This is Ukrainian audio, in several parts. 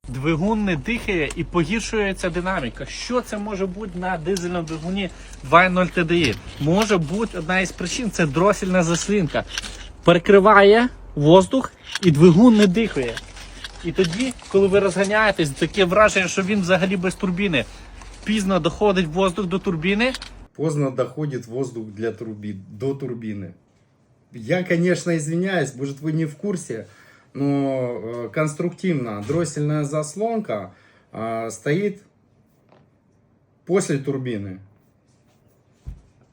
Двигун не дихає і погіршується динаміка. Що це може бути на дизельному двигуні 2.0 TDI? Може бути одна із причин – це дроссельна заслінка. Перекриває воздух і двигун не дихає. І тоді, коли ви розганяєтесь, таке враження, що він взагалі без турбіни. Пізно доходить воздух до турбіни. Поздно доходит воздух до турбины. Я, конечно, извиняюсь, может вы не в курсе, но конструктивно дроссельная заслонка стоит после турбины.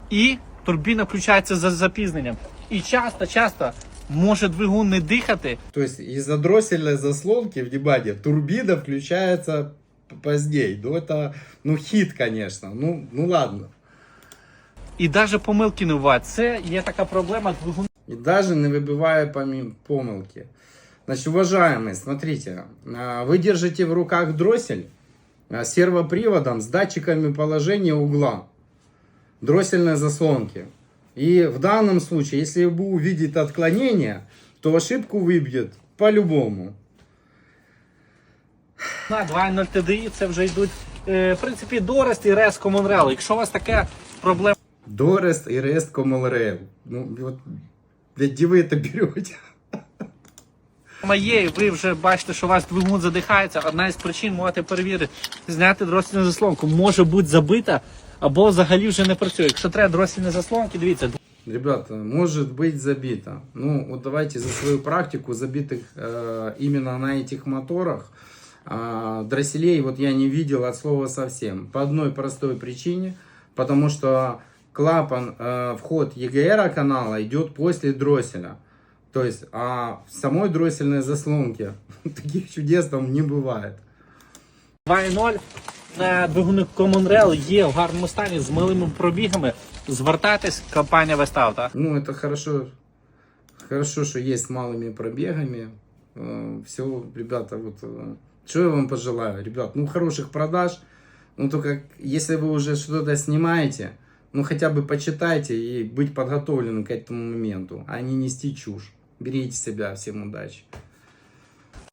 І турбіна включається за запізненням. І часто може двигун не дихати. То есть из-за дроссельной заслонки, внимание, турбина включается позднее. Ну это, хит, конечно. Ну ладно. І навіть помилки не буває. Це є така проблема двигуна. И даже не выбивая помылки. Значит, уважаемые, смотрите, вы держите в руках дроссель с сервоприводом с датчиками положения угла дроссельной заслонки. И в данном случае, если вы увидите отклонение, то ошибку выбьет по-любому. На 2.0 TDI це вже йдуть, в принципі, Дорест і Рест Common Rail. Якщо у вас така проблема Дорест и Рест Common Rail. Ну, вот, где вы это берете? є, і ви вже бачите, що у вас двигун задихається, одна із причин можете перевірити, зняти дроссельну заслонку. Може бути забита або взагалі вже не працює. Якщо треба дроссельні заслонки, дивіться. Ребята, может быть забито. Ну, вот давайте за свою практику забитых именно на этих моторах дросселей вот я не видел от слова совсем. По одной простой причине, потому что клапан, вход EGR канала идет после дросселя. То есть, в самой дроссельной заслонке таких чудес там не бывает. 2.0 на двигуни Common Rail є в гарному стані, з малими пробігами. Звертайтесь, компанія Вестауто. Ну, это хорошо, что есть с малыми пробегами. Все, ребята, вот, что я вам пожелаю, ребят, хороших продаж. Ну, только если вы уже что-то снимаете, хотя бы почитайте и быть подготовленным к этому моменту, а не нести чушь. Берегите себя, всем удачи.